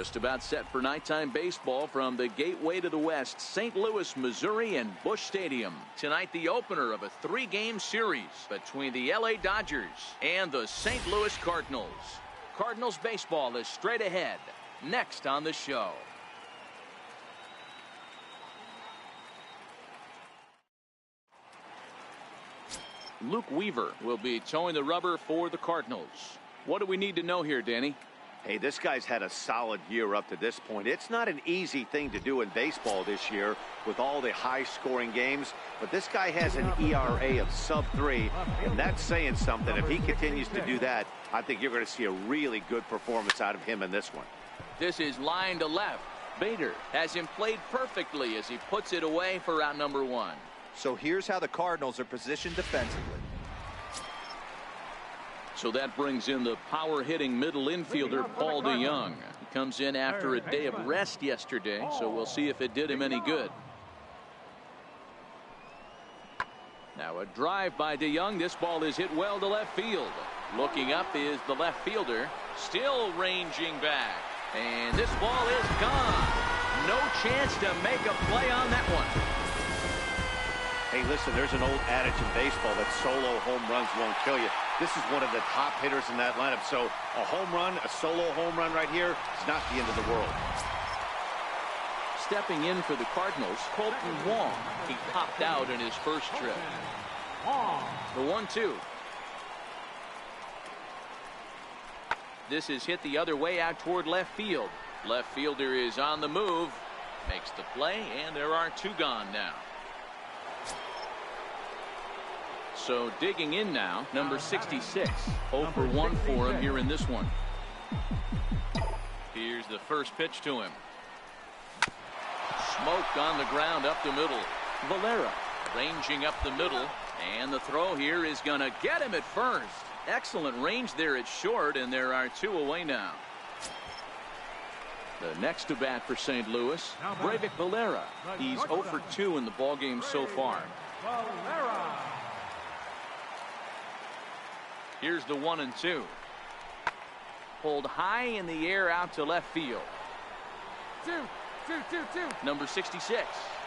Just about set for nighttime baseball from the gateway to the west, St. Louis, Missouri, and Busch Stadium. Tonight, the opener of a 3-game series between the LA Dodgers and the St. Louis Cardinals. Cardinals baseball is straight ahead. Next on the show. Luke Weaver will be towing the rubber for the Cardinals. What do we need to know here, Danny? Hey, this guy's had a solid year up to this point. It's not an easy thing to do in baseball this year with all the high-scoring games, but this guy has an ERA of sub-3, and that's saying something. If he continues to do that, I think you're going to see a really good performance out of him in this one. This is line to left. Bader has him played perfectly as he puts it away for out number 1. So here's how the Cardinals are positioned defensively. So that brings in the power-hitting middle infielder, Paul DeYoung. He comes in after a day of rest yesterday, so we'll see if it did him any good. Now a drive by DeYoung. This ball is hit well to left field. Looking up is the left fielder, still ranging back. And this ball is gone. No chance to make a play on that one. Hey, listen, there's an old adage in baseball that solo home runs won't kill you. This is one of the top hitters in that lineup. So a home run, a solo home run right here is not the end of the world. Stepping in for the Cardinals, Colton Wong. He popped out in his first trip. The 1-2. This is hit the other way out toward left field. Left fielder is on the move. Makes the play, and there are 2 gone now. So digging in now, number 66. 0 for 1 for him here in this one. Here's the first pitch to him. Smoked on the ground up the middle. Valera ranging up the middle. And the throw here is going to get him at first. Excellent range there at short, and there are 2 away now. The next to bat for St. Louis, Breyvic Valera. He's 0 for 2 in the ballgame so far. Here's the 1-2. Pulled high in the air out to left field. Number 66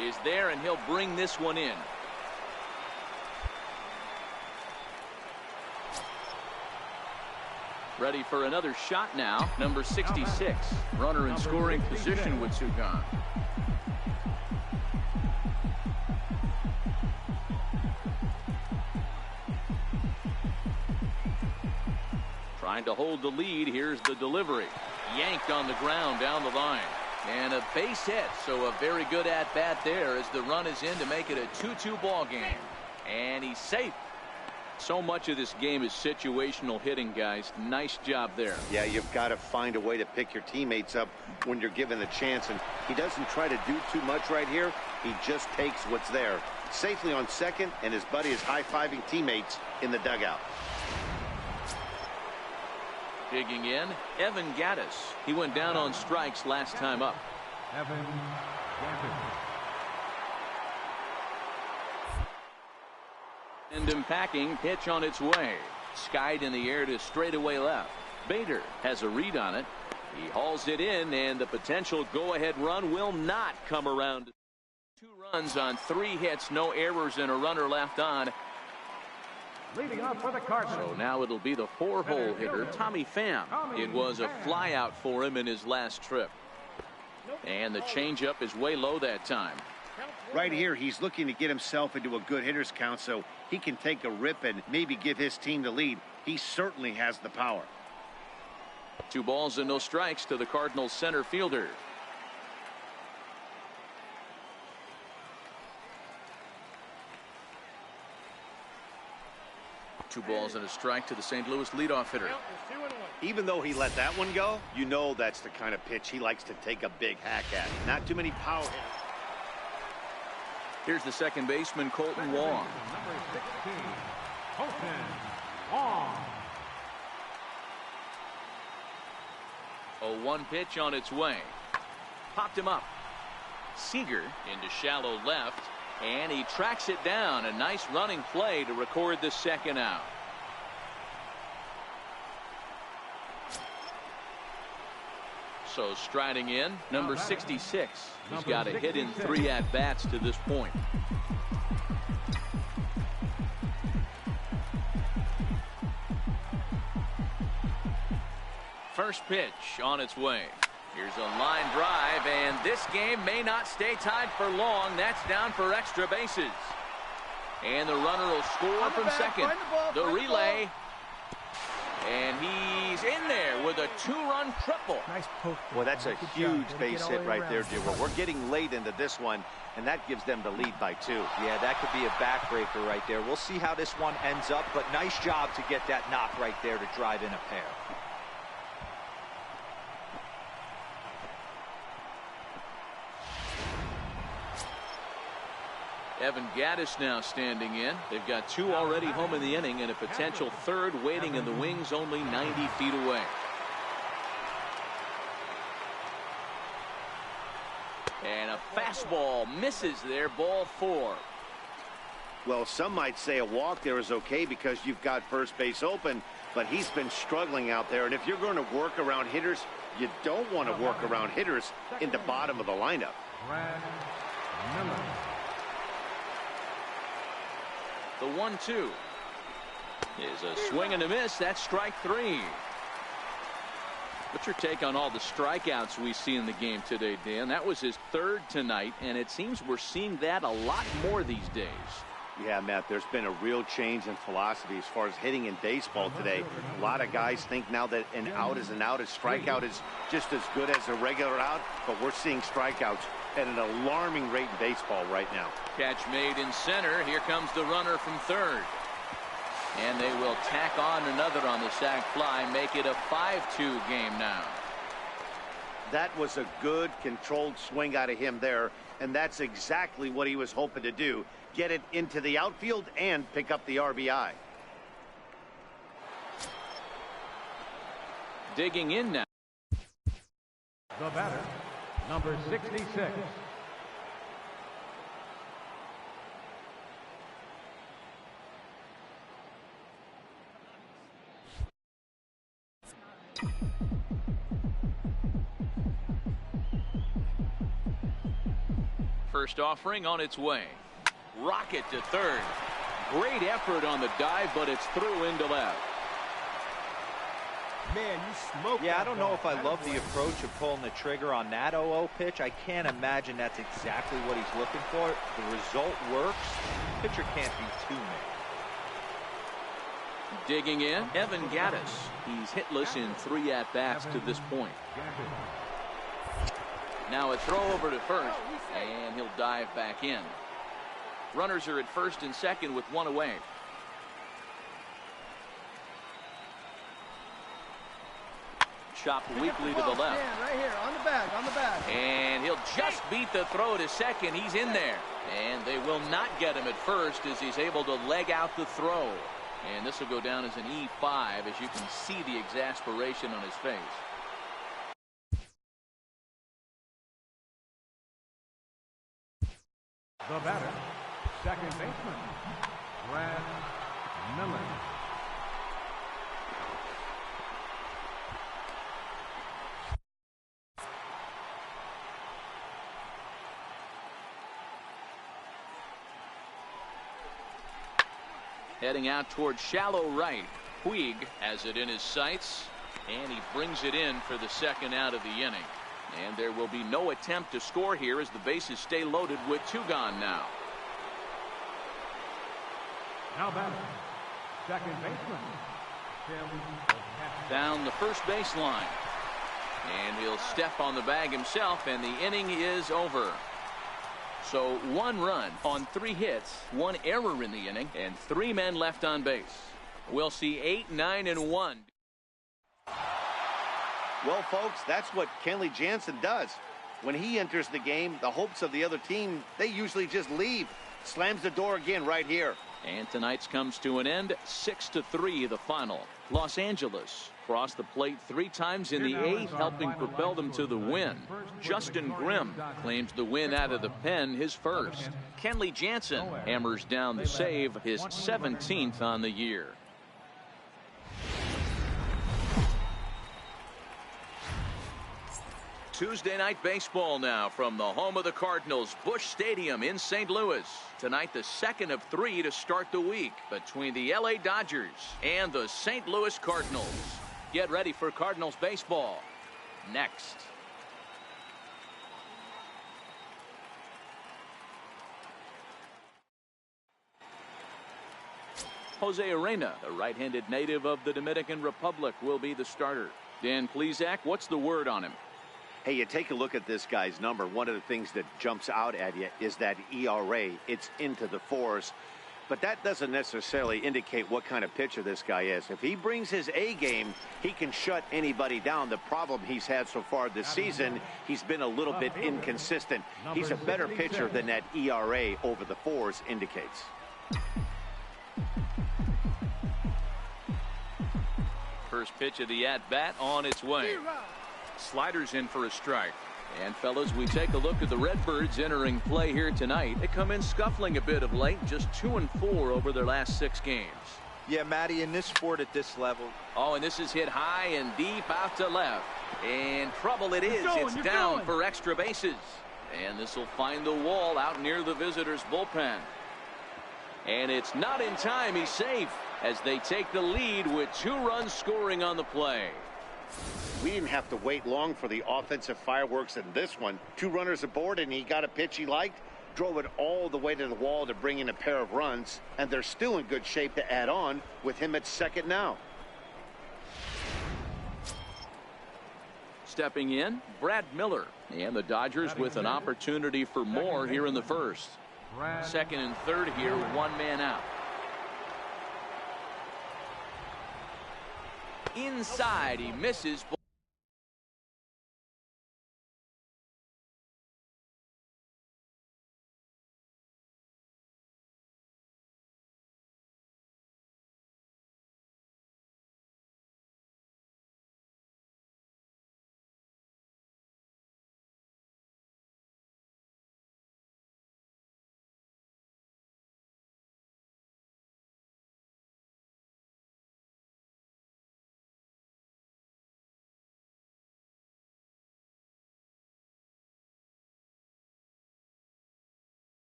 is there, and he'll bring this one in. Ready for another shot now. Number 66. Runner in scoring position with 2 gone. Trying to hold the lead. Here's the delivery. Yanked on the ground down the line. And a base hit. So a very good at-bat there as the run is in to make it a 2-2 ball game. And he's safe. So much of this game is situational hitting, guys. Nice job there. Yeah, you've got to find a way to pick your teammates up when you're given the chance. And he doesn't try to do too much right here. He just takes what's there. Safely on second, and his buddy is high-fiving teammates in the dugout. Digging in, Evan Gattis. He went down on strikes last time up. Evan Gattis. And impacting pitch on its way. Skied in the air to straightaway left. Bader has a read on it. He hauls it in, and the potential go-ahead run will not come around. 2 runs on 3 hits, no errors, and a runner left on. Leading off for the Cardinals. So now it'll be the 4-hole hitter, Tommy Pham. It was a flyout for him in his last trip. And the changeup is way low that time. Right here, he's looking to get himself into a good hitter's count so he can take a rip and maybe give his team the lead. He certainly has the power. 2 balls and no strikes to the Cardinals center fielder. Two balls and a strike to the St. Louis leadoff hitter. Even though he let that one go, you know that's the kind of pitch he likes to take a big hack at. Not too many power hitters. Here's the second baseman, Colton Wong. Number 16, Colton Wong. 0-1 pitch on its way. Popped him up. Seager into shallow left, and he tracks it down. A nice running play to record the second out. So striding in, number 66. He's got a hit in 3 at-bats to this point. First pitch on its way. Here's a line drive, and this game may not stay tied for long. That's down for extra bases. And the runner will score from second. The relay. And he's in there with a 2-run triple. Nice poke. Well, that's a huge base hit right there, Jimbo. We're getting late into this one, and that gives them the lead by 2. Yeah, that could be a backbreaker right there. We'll see how this one ends up, but nice job to get that knock right there to drive in a pair. Evan Gattis now standing in. They've got 2 already home in the inning and a potential 3rd waiting in the wings only 90 feet away. And a fastball misses there, ball 4. Well, some might say a walk there is okay because you've got first base open, but he's been struggling out there. And if you're going to work around hitters, you don't want to work around hitters in the bottom of the lineup. The 1-2 is a swing and a miss. That's strike 3. What's your take on all the strikeouts we see in the game today, Dan? That was his 3rd tonight, and it seems we're seeing that a lot more these days. Yeah, Matt, there's been a real change in philosophy as far as hitting in baseball today. A lot of guys think now that an out is an out. A strikeout is just as good as a regular out, but we're seeing strikeouts at an alarming rate in baseball right now. Catch made in center. Here comes the runner from 3rd. And they will tack on another on the sac fly, make it a 5-2 game now. That was a good controlled swing out of him there, and that's exactly what he was hoping to do. Get it into the outfield and pick up the RBI. Digging in now. The batter, number 66. First offering on its way. Rocket to 3rd. Great effort on the dive, but it's through into left. Man, you smoked. Yeah, I don't know if I love the approach of pulling the trigger on that 0-0 pitch. I can't imagine that's exactly what he's looking for. The result works. Pitcher can't be too mad. Digging in, Evan Gattis. He's hitless in 3 at-bats to this point. Now a throw over to first, and he'll dive back in. Runners are at first and second with 1 away. Chopped weakly to the left. Right here, on the bag, And he'll just beat the throw to second. He's in there. And they will not get him at first as he's able to leg out the throw. And this will go down as an E5 as you can see the exasperation on his face. The batter, second baseman, Brad Miller. Heading out towards shallow right. Puig has it in his sights, and he brings it in for the 2nd out of the inning. And there will be no attempt to score here as the bases stay loaded with 2 gone now. Now batting, second baseman, Tim. Down the first baseline. And he'll step on the bag himself, and the inning is over. So 1 run on 3 hits, 1 error in the inning, and 3 men left on base. We'll see 8, 9, and 1. Well, folks, that's what Kenley Jansen does. When he enters the game, the hopes of the other team, they usually just leave. Slams the door again right here. And tonight's comes to an end, 6-3 the final. Los Angeles crossed the plate 3 times in the 8th, helping propel them to the win. Justin Grimm claims the win out of the pen, his first. Kenley Jansen hammers down the save, his 17th on the year. Tuesday night baseball now from the home of the Cardinals, Busch Stadium in St. Louis. Tonight, the second of 3 to start the week between the LA Dodgers and the St. Louis Cardinals. Get ready for Cardinals baseball next. Jose Arena, the right-handed native of the Dominican Republic, will be the starter. Dan Plesac, what's the word on him? Hey, you take a look at this guy's number. One of the things that jumps out at you is that ERA. It's into the 4s. But that doesn't necessarily indicate what kind of pitcher this guy is. If he brings his A game, he can shut anybody down. The problem he's had so far this season, he's been a little bit inconsistent. He's a better pitcher than that ERA over the 4s indicates. First pitch of the at-bat on its way. Sliders in for a strike. And fellas, we take a look at the Redbirds entering play here tonight. They come in scuffling a bit of late, just 2-4 over their last 6 games. Yeah, Matty, in this sport at this level. Oh, and this is hit high and deep out to left. And trouble it is. It's down for extra bases. And this will find the wall out near the visitors' bullpen. And it's not in time. He's safe as they take the lead with 2 runs scoring on the play. We didn't have to wait long for the offensive fireworks in this one. 2 runners aboard, and he got a pitch he liked, drove it all the way to the wall to bring in a pair of runs, and they're still in good shape to add on with him at second now. Stepping in, Brad Miller. And the Dodgers with an opportunity for more here in the first. Second and third here, 1 man out. Inside, he misses.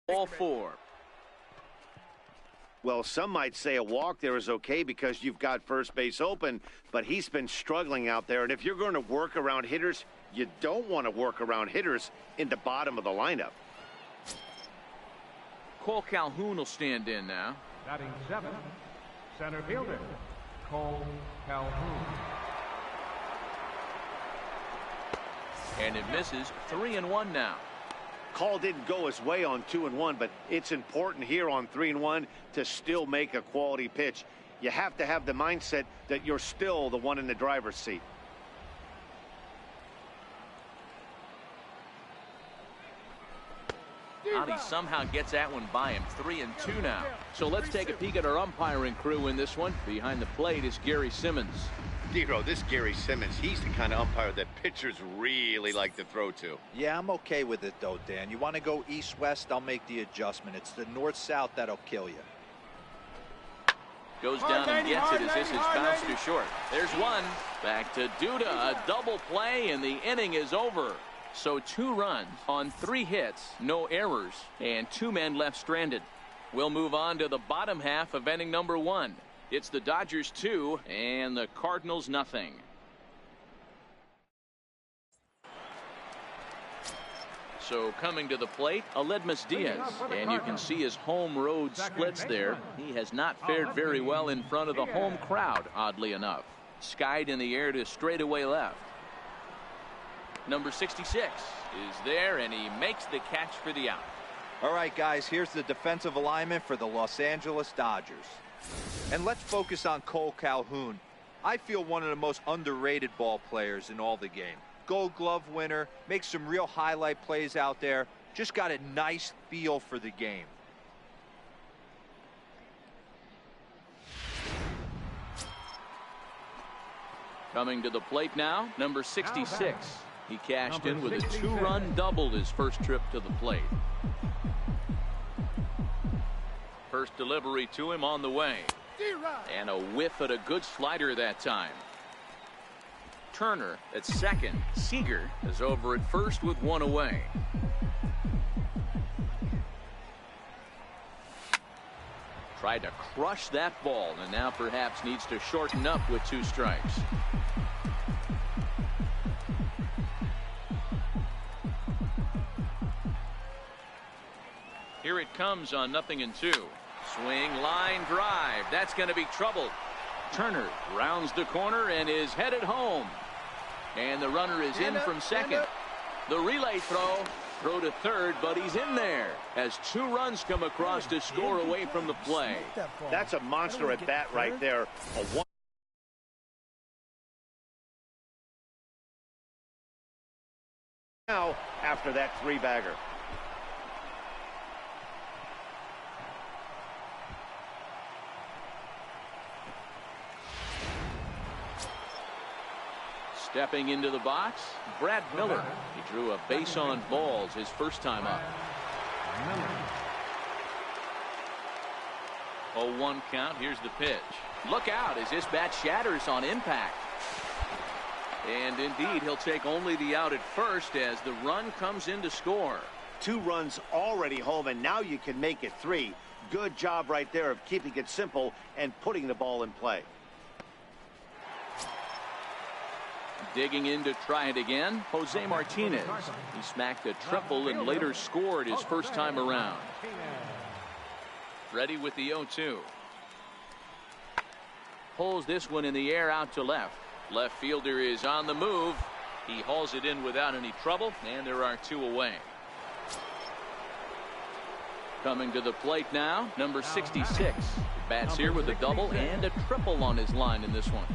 All 4. Well, some might say a walk there is okay because you've got first base open, but he's been struggling out there. And if you're going to work around hitters, you don't want to work around hitters in the bottom of the lineup. Cole Calhoun will stand in now. Batting 7, center fielder, Cole Calhoun. And it misses. 3-1 now. Call didn't go his way on 2-1, but it's important here on 3-1 to still make a quality pitch. You have to have the mindset that you're still the one in the driver's seat. He somehow gets that one by him. 3-2 now. So let's take a peek at our umpiring crew in this one. Behind the plate is Gary Simmons. Dero, this Gary Simmons, he's the kind of umpire that pitchers really like to throw to. Yeah, I'm okay with it, though, Dan. You want to go east-west, I'll make the adjustment. It's the north-south that'll kill you. Goes down and gets it as this is bounced too short. There's one. Back to Duda. A double play, and the inning is over. So 2 runs on 3 hits, no errors, and 2 men left stranded. We'll move on to the bottom half of inning number 1. It's the Dodgers 2 and the Cardinals nothing. So coming to the plate, Aledmus Diaz. And you can see his home road splits there. He has not fared very well in front of the home crowd, oddly enough. Skied in the air to straightaway left. Number 66 is there, and he makes the catch for the out. All right, guys, here's the defensive alignment for the Los Angeles Dodgers. And let's focus on Cole Calhoun. I feel one of the most underrated ball players in all the game. Gold Glove winner, makes some real highlight plays out there. Just got a nice feel for the game. Coming to the plate now, number 66. He cashed in with a 2-run double his first trip to the plate. First delivery to him on the way. And a whiff at a good slider that time. Turner at second. Seager is over at first with 1 away. Tried to crush that ball and now perhaps needs to shorten up with 2 strikes. Here it comes on 0-2. Swing, line drive. That's going to be trouble. Turner rounds the corner and is headed home. And the runner is in from second. The relay throw to third, but he's in there as 2 runs come across to score away from the play. That's a monster at bat right there. Now after that 3-bagger. Stepping into the box, Brad Miller. He drew a base on balls his first time up. 0-1 count. Here's the pitch. Look out as this bat shatters on impact. And indeed, he'll take only the out at first as the run comes in to score. 2 runs already home, and now you can make it 3. Good job right there of keeping it simple and putting the ball in play. Digging in to try it again, Jose Martinez. He smacked a triple and later scored his first time around. Ready with the 0-2. Pulls this one in the air out to left. Left fielder is on the move. He hauls it in without any trouble, and there are 2 away. Coming to the plate now, number 66. Bats here with a double and a triple on his line in this one.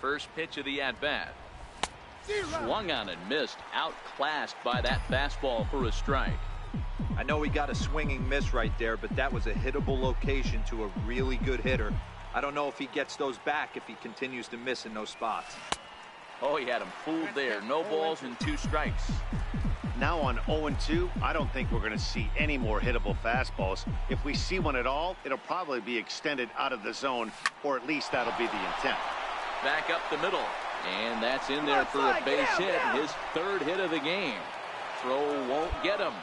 First pitch of the at-bat. Swung on and missed. Outclassed by that fastball for a strike. I know he got a swinging miss right there, but that was a hittable location to a really good hitter. I don't know if he gets those back if he continues to miss in those spots. Oh, he had him fooled there. No balls and 2 strikes. Now on 0-2, I don't think we're going to see any more hittable fastballs. If we see one at all, it'll probably be extended out of the zone, or at least that'll be the intent. Back up the middle. And that's in there for a base hit. His 3rd hit of the game. Throw won't get him.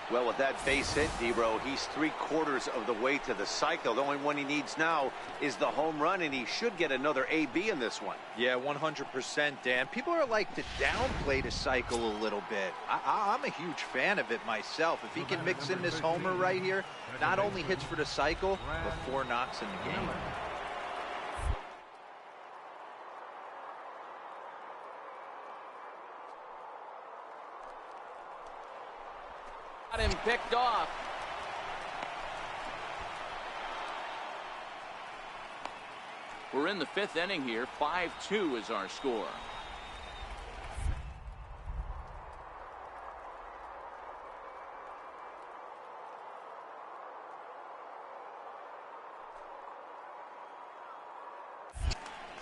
Well, with that base hit, D-Row, he's 3/4 of the way to the cycle. The only one he needs now is the home run, and he should get another AB in this one. Yeah, 100%, Dan. People are like to downplay the cycle a little bit. I'm a huge fan of it myself. If he can mix in this homer right here, not only hits for the cycle, but 4 knocks in the game. Got him picked off. We're in the 5th inning here. 5-2 is our score.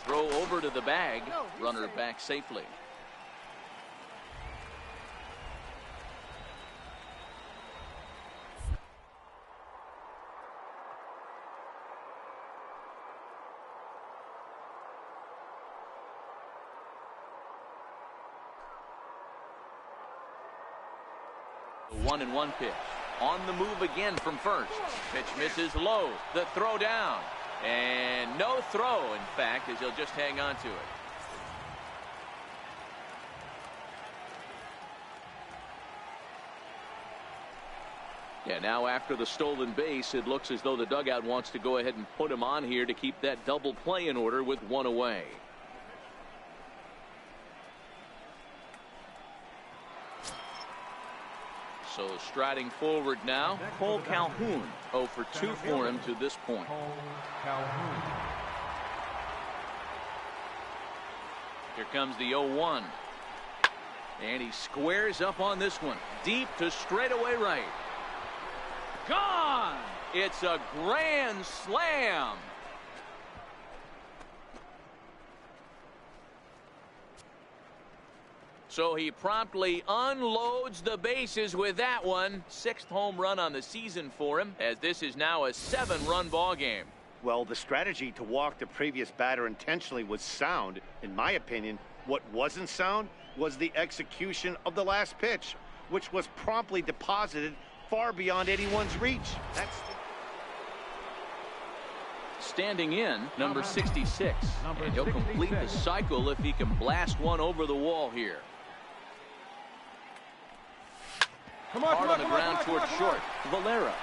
Throw over to the bag. Runner back safely. The 1-1 pitch. On the move again from first. Pitch misses low. The throw down. And no throw, in fact, as he'll just hang on to it. Yeah, now after the stolen base, it looks as though the dugout wants to go ahead and put him on here to keep that double play in order with 1 away. So striding forward now, Cole Calhoun. 0 for 2 for him to this point. Here comes the 0-1. And he squares up on this one. Deep to straightaway right. Gone! It's a grand slam. So he promptly unloads the bases with that one. 6th home run on the season for him, as this is now a 7-run ball game. Well, the strategy to walk the previous batter intentionally was sound. In my opinion, what wasn't sound was the execution of the last pitch, which was promptly deposited far beyond anyone's reach. Standing in, number 66. And he'll complete the cycle if he can blast one over the wall here. Hard on the ground toward short. Valera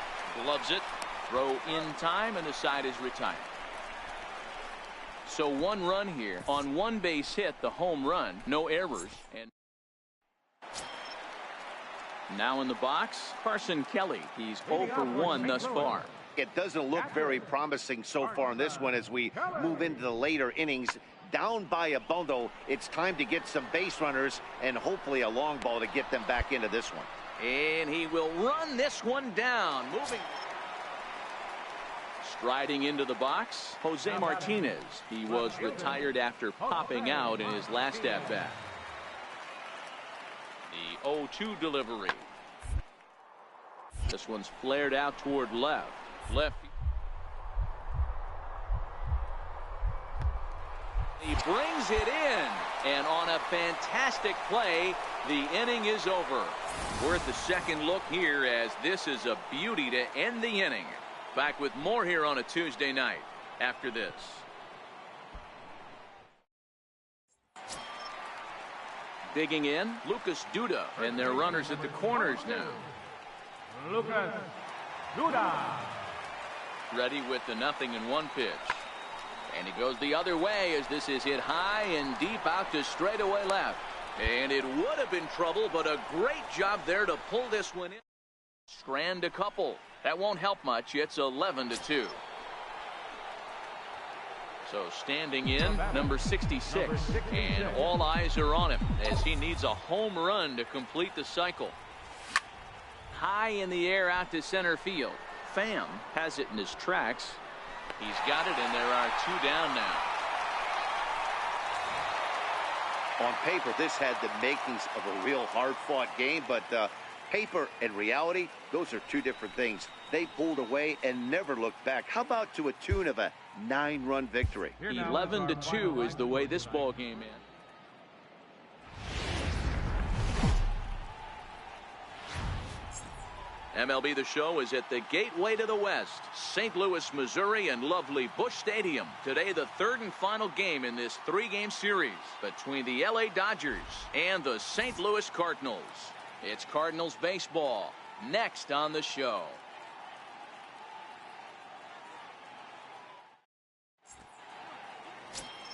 gloves it. Throw in time, and the side is retired. So 1 run here on 1 base hit, the home run, no errors. And now in the box, Carson Kelly. He's 0 for 1 thus far. It doesn't look very promising so far in this one as we move into the later innings. Down by a bundle, it's time to get some base runners and hopefully a long ball to get them back into this one. And he will run this one down. Moving. Striding into the box, Jose Martinez. He was retired after popping out in his last at-bat. The 0-2 delivery. This one's flared out toward left. He brings it in, and on a fantastic play, the inning is over. Worth a second look here, as this is a beauty to end the inning. Back with more here on a Tuesday night after this. Digging in, Lucas Duda, and their runners at the corners now. Lucas Duda. Ready with the 0-1 pitch. And he goes the other way as this is hit high and deep out to straightaway left. And it would have been trouble, but a great job there to pull this one in. Strand a couple. That won't help much. It's 11-2. So standing in, number 66. And all eyes are on him as he needs a home run to complete the cycle. High in the air out to center field. Pham has it in his tracks. He's got it, and there are 2 down now. On paper, this had the makings of a real hard-fought game, but paper and reality, those are 2 different things. They pulled away and never looked back. How about to a tune of a 9-run victory? 11-2 is the way this ball game ends. MLB The Show is at the gateway to the West, St. Louis, Missouri, and lovely Busch Stadium. Today, the 3rd and final game in this 3-game series between the LA Dodgers and the St. Louis Cardinals. It's Cardinals baseball next on the show.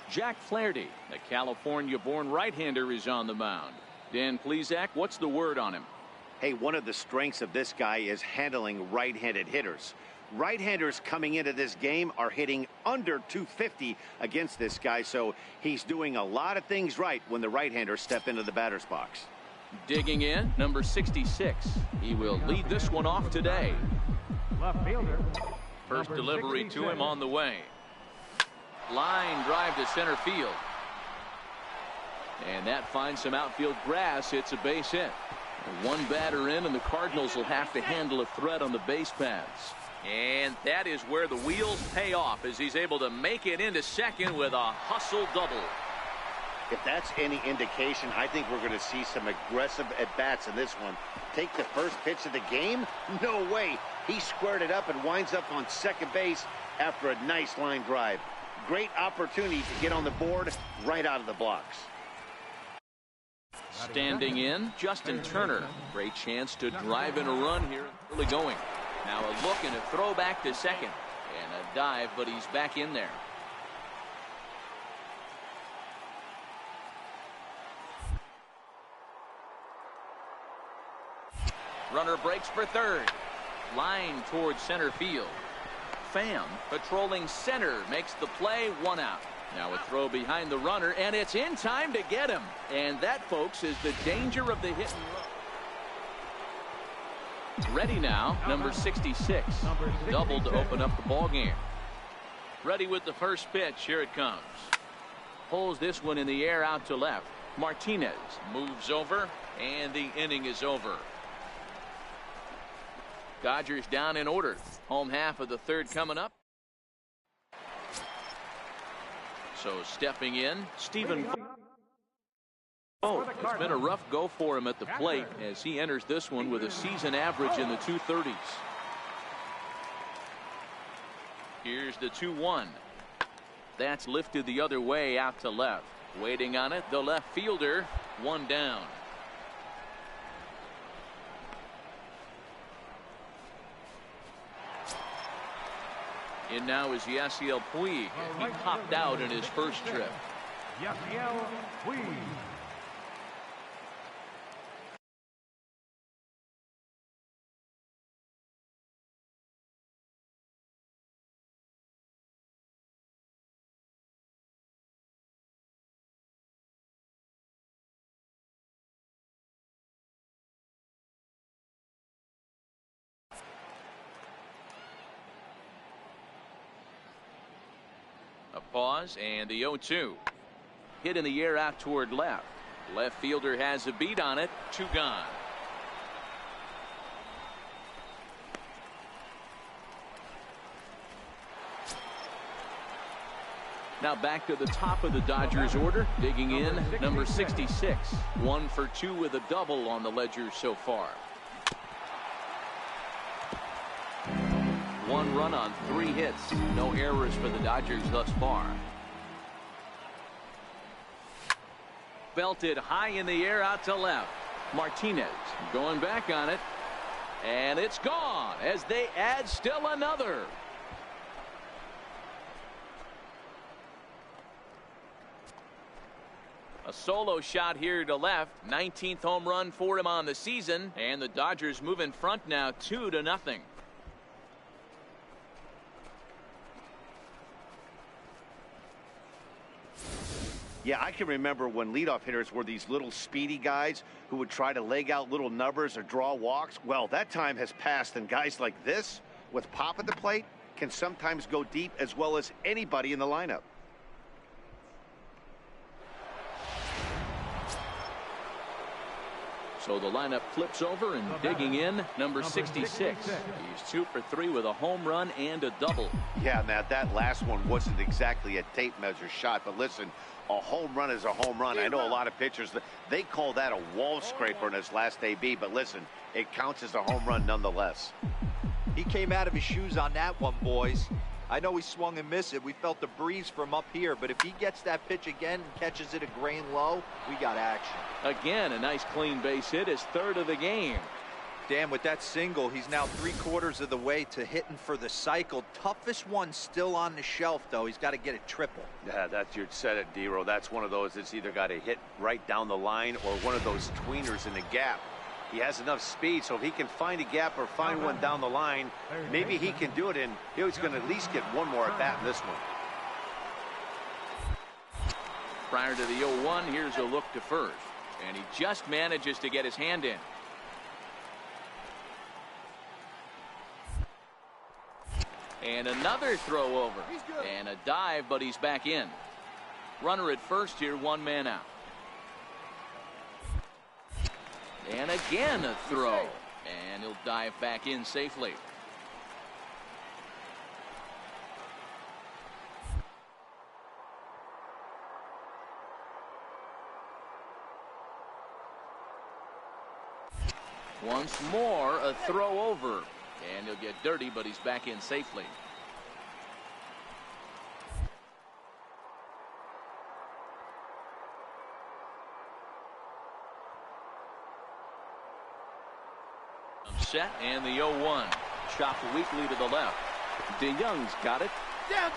Jack Flaherty, the California-born right-hander, is on the mound. Dan Plesac, what's the word on him? Hey, one of the strengths of this guy is handling right-handed hitters. Right-handers coming into this game are hitting under 250 against this guy, so he's doing a lot of things right when the right-handers step into the batter's box. Digging in, number 66. He will lead this one off today. Left fielder. First delivery to him on the way. Line drive to center field. And that finds some outfield grass. It's a base hit. 1 batter in, and the Cardinals will have to handle a threat on the base paths. And that is where the wheels pay off, as he's able to make it into second with a hustle double. If that's any indication, I think we're going to see some aggressive at-bats in this one. Take the first pitch of the game? No way. He squared it up and winds up on second base after a nice line drive. Great opportunity to get on the board right out of the blocks. Standing in, Justin Turner. Great chance to drive in a run here. Early going. Now a look and a throw back to second. And a dive, but he's back in there. Runner breaks for third. Line towards center field. Pham patrolling center makes the play, 1 out. Now a throw behind the runner, and it's in time to get him. And that, folks, is the danger of the hit and Ready now, number 66. Double to open up the ball game. Ready with the first pitch. Here it comes. Pulls this one in the air out to left. Martinez moves over, and the inning is over. Dodgers down in order. Home half of the third coming up. So stepping in, Stephen. Oh, it's been a rough go for him at the plate as he enters this one with a season average in the 230s. Here's the 2-1. That's lifted the other way out to left. Waiting on it, the left fielder. One down. In now is Yasiel Puig. He popped out in his first trip. Yasiel Puig. A pause and the 0-2. Hit in the air out toward left. Left fielder has a beat on it. 2 gone. Now back to the top of the Dodgers order. Digging in, number 66. 1 for 2 with a double on the ledger so far. 1 run on 3 hits. No errors for the Dodgers thus far. Belted high in the air out to left. Martinez going back on it. And it's gone as they add still another. A solo shot here to left. 19th home run for him on the season. And the Dodgers move in front now 2-0. Yeah, I can remember when leadoff hitters were these little speedy guys who would try to leg out little numbers or draw walks. Well, that time has passed, and guys like this, with pop at the plate, can sometimes go deep as well as anybody in the lineup. So the lineup flips over, and digging in, number 66. He's 2 for 3 with a home run and a double. Yeah, Matt, that last one wasn't exactly a tape measure shot, but listen, a home run is a home run. I know a lot of pitchers, they call that a wall scraper in his last AB, but listen, it counts as a home run nonetheless. He came out of his shoes on that one, boys. I know he swung and missed it. We felt the breeze from up here, but if he gets that pitch again and catches it a grain low, we got action. Again, a nice clean base hit, his 3rd of the game. Dan, with that single, he's now 3/4 of the way to hitting for the cycle. Toughest one still on the shelf, though. He's got to get a triple. Yeah, that's your set it, Dero. That's one of those that's either got to hit right down the line or one of those tweeners in the gap. He has enough speed, so if he can find a gap or find one down the line, maybe he can do it, and he's going to at least get one more at bat in this one. Prior to the 0-1, here's a look to first, and he just manages to get his hand in. And another throw over, and a dive, but he's back in. Runner at first here, 1 man out. And again a throw, and he'll dive back in safely. Once more a throw over, and he'll get dirty, but he's back in safely. Set and the 0-1. Chopped weakly to the left. DeYoung's got it. Down.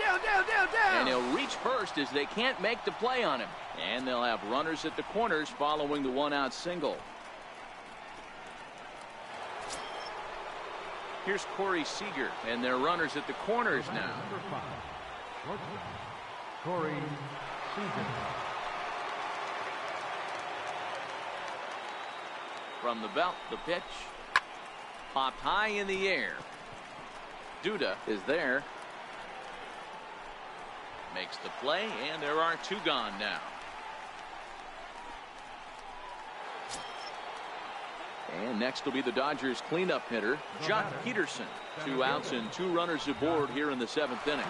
And he'll reach first as they can't make the play on him. And they'll have runners at the corners following the 1-out single. Here's Corey Seager, and they're runners at the corners now. Number 5, shortstop, Corey Seager. From the belt, the pitch. Popped high in the air. Duda is there. Makes the play, and there are two gone now. And next will be the Dodgers cleanup hitter, Jock Peterson. 2 outs and 2 runners aboard here in the 7th inning.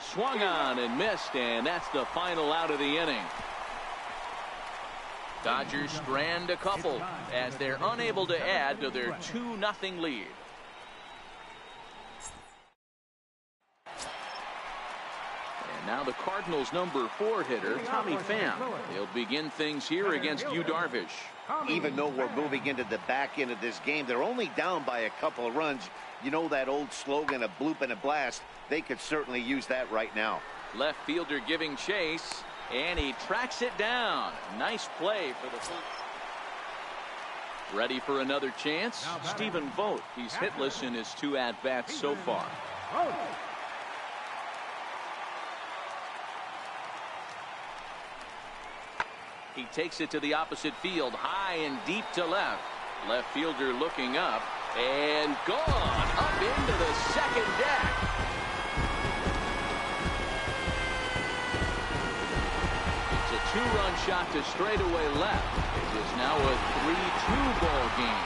Swung on and missed, and that's the final out of the inning. Dodgers strand a couple as they're unable to add to their 2-0 lead. And now the Cardinals' number 4 hitter, Tommy Pham. They'll begin things here against Yu Darvish. Even though we're moving into the back end of this game, they're only down by a couple of runs. You know that old slogan, a bloop and a blast. They could certainly use that right now. Left fielder giving chase, and he tracks it down. Nice play for the first. Ready for another chance? Stephen Vogt. He's hitless in his 2 at-bats so far. He takes it to the opposite field, high and deep to left. Left fielder looking up, and gone up into the second deck. It's a 2-run shot to straightaway left. It is now a 3-2 ball game.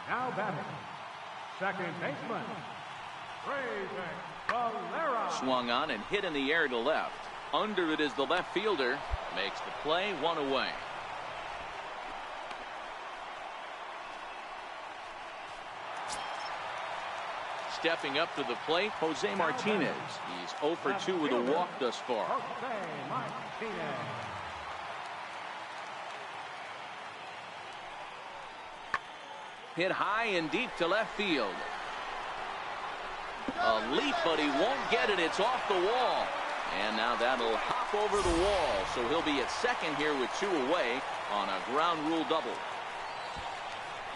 Now batting, second baseman, Valera. Swung on and hit in the air to left. Under it is the left fielder. Makes the play, 1 away. Stepping up to the plate, Jose Martinez. He's 0 for 2 with a walk thus far. Jose Martinez. Hit high and deep to left field. A leap, but he won't get it. It's off the wall. And now that'll hop over the wall. So he'll be at second here with 2 away on a ground rule double.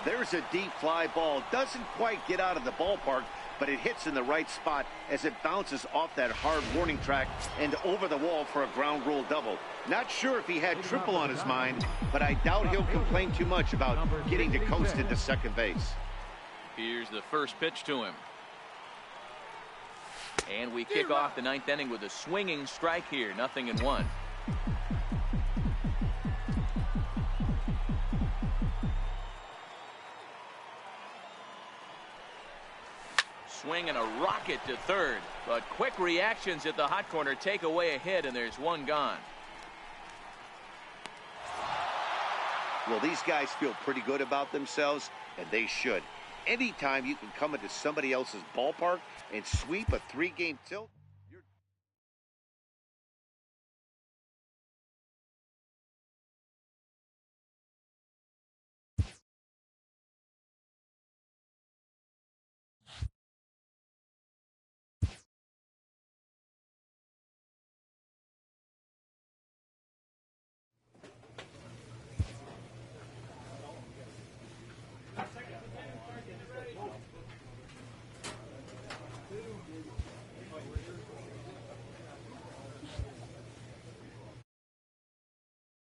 There's a deep fly ball. Doesn't quite get out of the ballpark, but it hits in the right spot as it bounces off that hard warning track and over the wall for a ground rule double. Not sure if he had triple on his mind, but I doubt he'll complain too much about getting to coast into second base. Here's the first pitch to him. And we kick off the 9th inning with a swinging strike here. 0-1. Swing and a rocket to third, but quick reactions at the hot corner take away a hit, and there's 1 gone. Well, these guys feel pretty good about themselves, and they should. Anytime you can come into somebody else's ballpark and sweep a 3-game tilt.